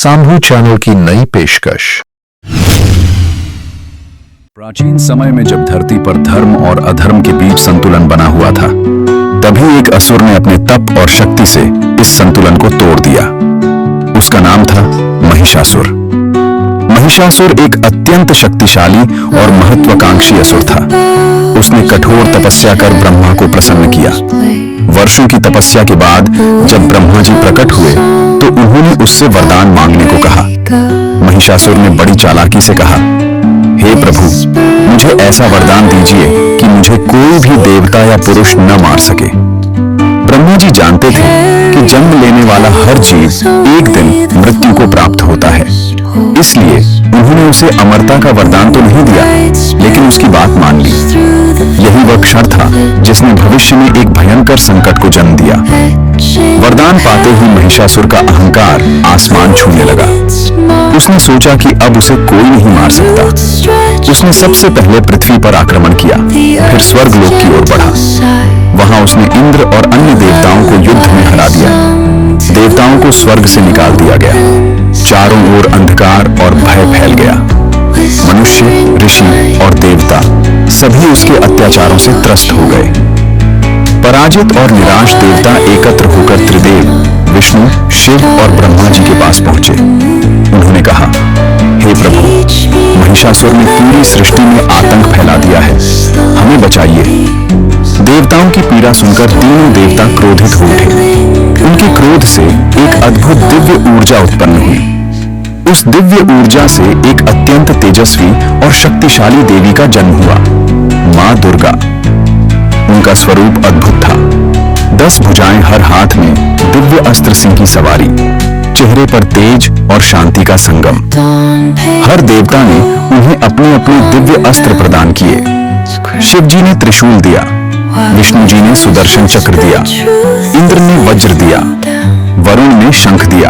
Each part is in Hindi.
सांभू चैनल की नई पेशकश। प्राचीन समय में जब धरती पर धर्म और अधर्म के बीच संतुलन बना हुआ था, तभी एक असुर ने अपने तप और शक्ति से इस संतुलन को तोड़ दिया। उसका नाम था महिषासुर। महिषासुर एक अत्यंत शक्तिशाली और महत्वाकांक्षी असुर था। उसने कठोर तपस्या कर ब्रह्मा को प्रसन्न किया। वर्षों की तपस्या के बाद जब ब्रह्मा जी प्रकट हुए तो उन्होंने उससे वरदान मांगने को कहा। महिषासुर ने बड़ी चालाकी से कहा, हे प्रभु, मुझे ऐसा वरदान दीजिए कि मुझे कोई भी देवता या पुरुष न मार सके। ब्रह्मा जी जानते थे कि जन्म लेने वाला हर जीव एक दिन मृत्यु को प्राप्त होता है, इसलिए उन्होंने उसे अमरता का वरदान तो नहीं दिया, लेकिन उसकी बात मान ली। यही वह क्षण था जिसने भविष्य में एक भयंकर संकट को जन्म दिया। वरदान पाते ही महिषासुर का अहंकार आसमान छूने लगा। उसने सोचा कि अब उसे कोई नहीं मार सकता। उसने सबसे पहले पृथ्वी पर आक्रमण किया, फिर स्वर्गलोक की ओर बढ़ा। वहां उसने इंद्र और अन्य देवताओं को युद्ध में हरा दिया। देवताओं को स्वर्ग से निकाल दिया गया। चारों ओर अंधकार और भय फैल गया। मनुष्य, ऋषि और देवता सभी उसके अत्याचारों से त्रस्त हो गए। पराजित और निराश देवता एकत्र होकर त्रिदेव विष्णु, शिव और ब्रह्मा जी के पास पहुंचे। उन्होंने कहा, हे प्रभु, महिषासुर ने पूरी सृष्टि में आतंक फैला दिया है, हमें बचाइए। देवताओं की पीड़ा सुनकर तीनों देवता क्रोधित हो उठे। उनके क्रोध से एक अद्भुत दिव्य ऊर्जा उत्पन्न हुई। उस दिव्य ऊर्जा से एक अत्यंत तेजस्वी और शक्तिशाली देवी का जन्म हुआ, मां दुर्गा। उनका स्वरूप अद्भुत था। 10 भुजाएं, हर हाथ में दिव्य अस्त्र सिंह की सवारी, चेहरे पर तेज और शांति का संगम। हर देवता ने उन्हें अपने अपने दिव्य अस्त्र प्रदान किए। शिव जी ने त्रिशूल दिया, विष्णु जी ने सुदर्शन चक्र दिया, इंद्र ने वज्र दिया, वरुण ने शंख दिया,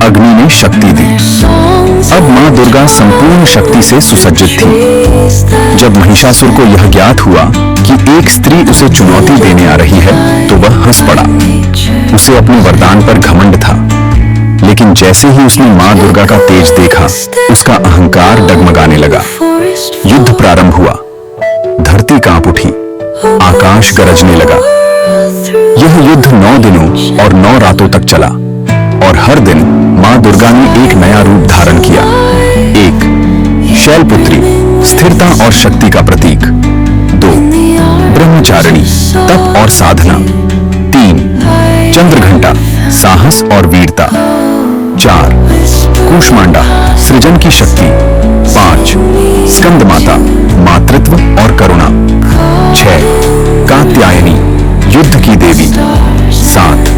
अग्नि ने शक्ति दी। अब मां दुर्गा संपूर्ण शक्ति से सुसज्जित थी। जब महिषासुर को यह ज्ञात हुआ कि एक स्त्री उसे चुनौती देने आ रही है तो वह हंस पड़ा। उसे अपने वरदान पर घमंड था, लेकिन जैसे ही उसने मां दुर्गा का तेज देखा, उसका अहंकार डगमगाने लगा। युद्ध प्रारंभ हुआ। धरती कांप उठी, आकाश गरजने लगा। यह युद्ध 9 दिनों और 9 रातों तक चला और हर दिन मां दुर्गा ने एक नया रूप धारण किया। 1. शैलपुत्री, स्थिरता और शक्ति का प्रतीक। 2. ब्रह्मचारिणी, तप और साधना। 3. चंद्रघंटा, साहस और वीरता। 4. कूष्मांडा, सृजन की शक्ति। 5. स्कंद माता, मातृत्व और करुणा। 6. कात्यायनी, युद्ध की देवी। 7.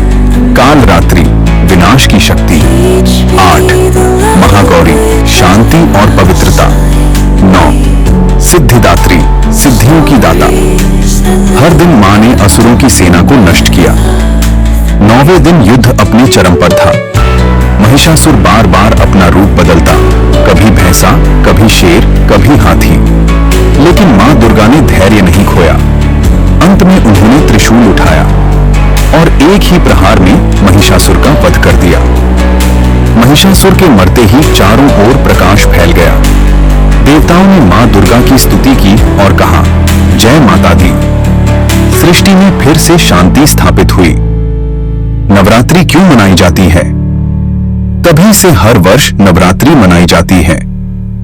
काल रात्रि, विनाश की शक्ति। 8. महागौरी, शांति और पवित्रता। 9. सिद्धिदात्री, सिद्धियों की दाता। हर दिन मां ने असुरों की सेना को नष्ट किया। 9वें दिन युद्ध अपने चरम पर था। महिषासुर बार बार अपना रूप बदलता, कभी भैंसा, कभी शेर, कभी हाथी, लेकिन मां दुर्गा ने धैर्य नहीं खोया। अंत में उन्होंने त्रिशूल उठाया और एक ही प्रहार में महिषासुर का वध कर दिया। महिषासुर के मरते ही चारों ओर प्रकाश फैल गया। देवताओं ने मां दुर्गा की स्तुति की और कहा, जय माता दी। सृष्टि में फिर से शांति स्थापित हुई। नवरात्रि क्यों मनाई जाती है? तभी से हर वर्ष नवरात्रि मनाई जाती है।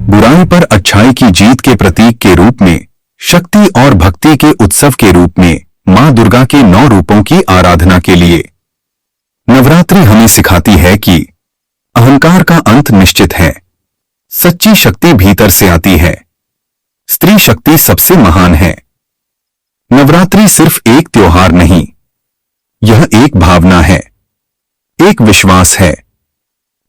बुराई पर अच्छाई की जीत के प्रतीक के रूप में, शक्ति और भक्ति के उत्सव के रूप में, मां दुर्गा के 9 रूपों की आराधना के लिए। नवरात्रि हमें सिखाती है कि अहंकार का अंत निश्चित है। सच्ची शक्ति भीतर से आती है। स्त्री शक्ति सबसे महान है। नवरात्रि सिर्फ एक त्योहार नहीं, यह एक भावना है, एक विश्वास है।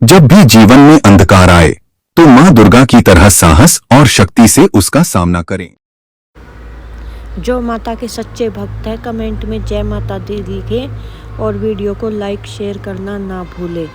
जब भी जीवन में अंधकार आए तो मां दुर्गा की तरह साहस और शक्ति से उसका सामना करें। जो माता के सच्चे भक्त हैं, कमेंट में जय माता दी लिखें और वीडियो को लाइक शेयर करना ना भूलें।